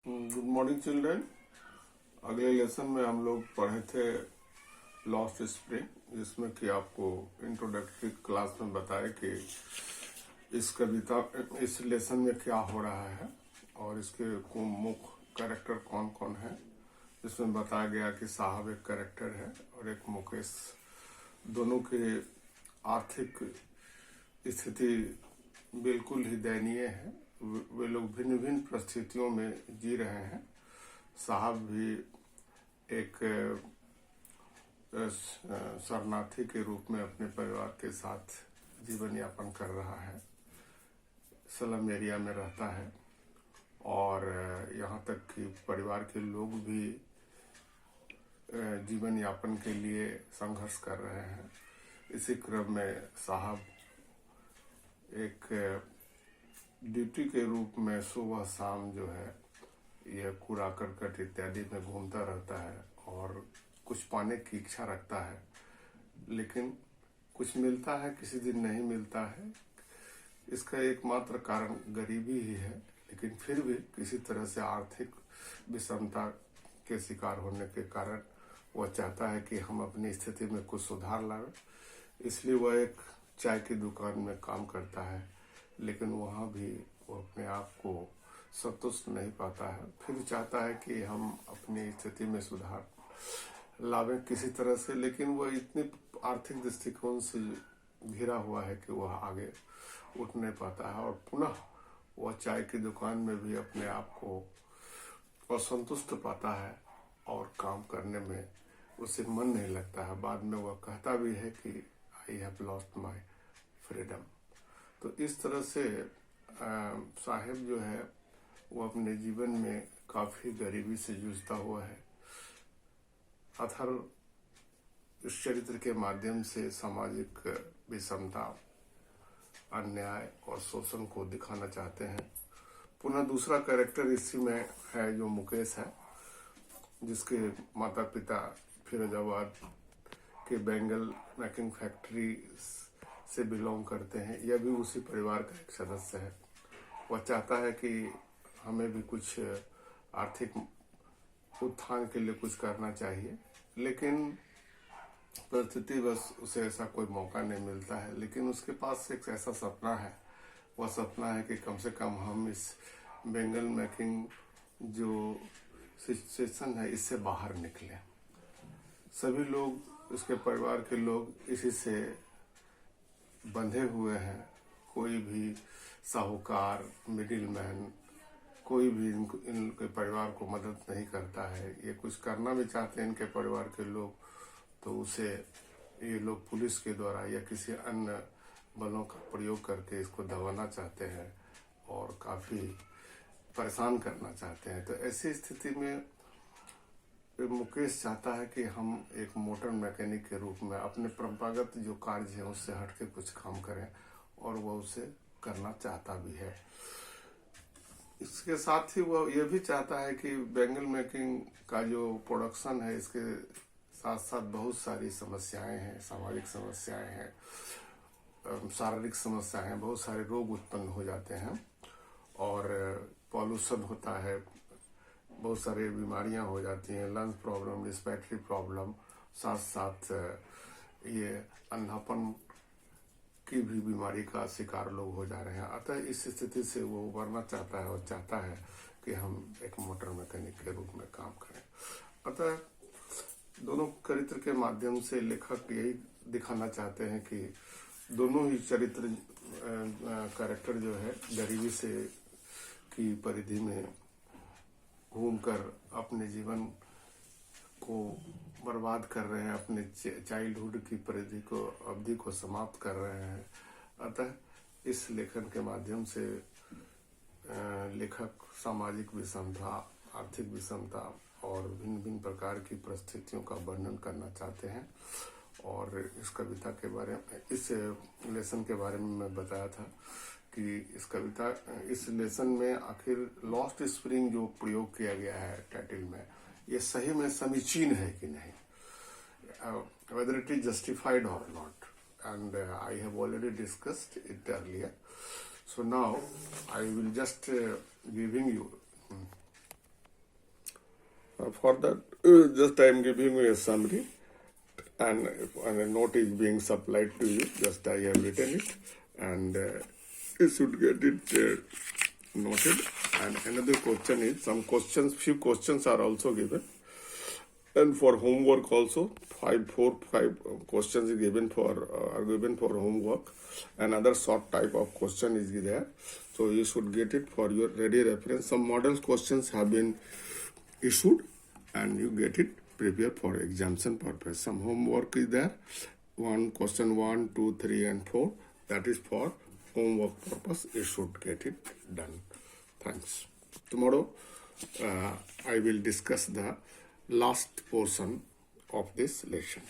Good morning children. अगले lesson में हम लोग पढ़े थे लॉस्ट स्प्रिंग, जिसमें कि आपको इंट्रोडक्टरी क्लास में बताए कि इस कविता इस लेसन में क्या हो रहा है और इसके मुख्य कैरेक्टर कौन कौन है। जिसमें बताया गया कि साहब एक कैरेक्टर है और एक मुकेश। दोनों के आर्थिक स्थिति बिल्कुल ही दयनीय है। वे लोग भिन्न भिन्न परिस्थितियों में जी रहे हैं। साहब भी एक शरणार्थी के रूप में अपने परिवार के साथ जीवन यापन कर रहा है। स्लम एरिया में रहता है और यहाँ तक कि परिवार के लोग भी जीवन यापन के लिए संघर्ष कर रहे हैं। इसी क्रम में साहब एक ड्यूटी के रूप में सुबह शाम जो है यह कूड़ा करकट इत्यादि में घूमता रहता है और कुछ पाने की इच्छा रखता है, लेकिन कुछ मिलता है, किसी दिन नहीं मिलता है। इसका एकमात्र कारण गरीबी ही है, लेकिन फिर भी किसी तरह से आर्थिक विषमता के शिकार होने के कारण वह चाहता है कि हम अपनी स्थिति में कुछ सुधार लाएं। इसलिए वह एक चाय की दुकान में काम करता है, लेकिन वहाँ भी वो अपने आप को संतुष्ट नहीं पाता है। फिर चाहता है कि हम अपनी स्थिति में सुधार लावें किसी तरह से, लेकिन वह इतनी आर्थिक दृष्टिकोण से घिरा हुआ है कि वह आगे उठ नहीं पाता है और पुनः वह चाय की दुकान में भी अपने आप को असंतुष्ट पाता है और काम करने में उसे मन नहीं लगता है। बाद में वह कहता भी है कि I have lost my freedom. तो इस तरह से साहिब जो है वो अपने जीवन में काफी गरीबी से जूझता हुआ है। अथर इस चरित्र के माध्यम से सामाजिक विषमता, अन्याय और शोषण को दिखाना चाहते हैं। पुनः दूसरा कैरेक्टर इसी में है जो मुकेश है, जिसके माता पिता फिरोजाबाद के बैंगल मेकिंग फैक्ट्री से बिलोंग करते हैं। यह भी उसी परिवार का एक सदस्य है। वह चाहता है कि हमें भी कुछ आर्थिक उत्थान के लिए कुछ करना चाहिए, लेकिन परिस्थिति बस उसे ऐसा कोई मौका नहीं मिलता है। लेकिन उसके पास एक ऐसा सपना है, वह सपना है कि कम से कम हम इस बैंगल मेकिंग जो सिचुएशन है इससे बाहर निकलें। सभी लोग, उसके परिवार के लोग इसी से बंधे हुए हैं। कोई भी साहूकार, मिडिलमैन, कोई भी इनके परिवार को मदद नहीं करता है। ये कुछ करना भी चाहते हैं इनके परिवार के लोग, तो उसे ये लोग पुलिस के द्वारा या किसी अन्य बलों का प्रयोग करके इसको दबाना चाहते हैं और काफ़ी परेशान करना चाहते हैं। तो ऐसी स्थिति में मुकेश चाहता है कि हम एक मोटर मैकेनिक के रूप में अपने परंपरागत जो कार्य है उससे हटके कुछ काम करें, और वह उसे करना चाहता भी है। इसके साथ ही वह यह भी चाहता है कि बैंगल मेकिंग का जो प्रोडक्शन है इसके साथ साथ बहुत सारी समस्याएं हैं, सामाजिक समस्याएं हैं, शारीरिक समस्याएं हैं, बहुत सारे रोग उत्पन्न हो जाते हैं और पॉल्यूशन होता है, बहुत सारी बीमारियां हो जाती हैं, लंग्स प्रॉब्लम, रिस्पिरेटरी प्रॉब्लम, साथ साथ ये अंधापन की भी बीमारी का शिकार लोग हो जा रहे हैं। अतः इस स्थिति से वो उबरना चाहता है और चाहता है कि हम एक मोटर मैकेनिक के रूप में काम करें। अतः दोनों चरित्र के माध्यम से लेखक यही दिखाना चाहते हैं कि दोनों ही चरित्र कैरेक्टर जो है गरीबी से की परिधि में घूमकर अपने जीवन को बर्बाद कर रहे हैं, अपने चाइल्डहुड की परिधि को, अवधि को समाप्त कर रहे हैं। अतः इस लेखन के माध्यम से लेखक सामाजिक विषमता, आर्थिक विषमता और भिन्न भिन्न प्रकार की परिस्थितियों का वर्णन करना चाहते हैं। और इस कविता के बारे में, इस लेसन के बारे में मैं बताया था कि इस लेसन में आखिर लॉस्ट स्प्रिंग जो प्रयोग किया गया है टाइटल में, ये सही में समीचीन है कि नहीं, whether it is justified or not, and I have already discussed it earlier. So now I will just giving you For that, just I am giving you a summary, and a note is being supplied to you. Just I have written it, and you should get it noted. And another question is, few questions are also given, and for homework also, five questions is given are given for homework. Another short type of question is there, so you should get it for your ready reference. Some model questions have been issued, and you get it prepared for examination purpose. Some homework is there. Question 1, 2, 3, and 4. That is for homework purpose. You should get it done. Thanks. Tomorrow, I will discuss the last portion of this lesson.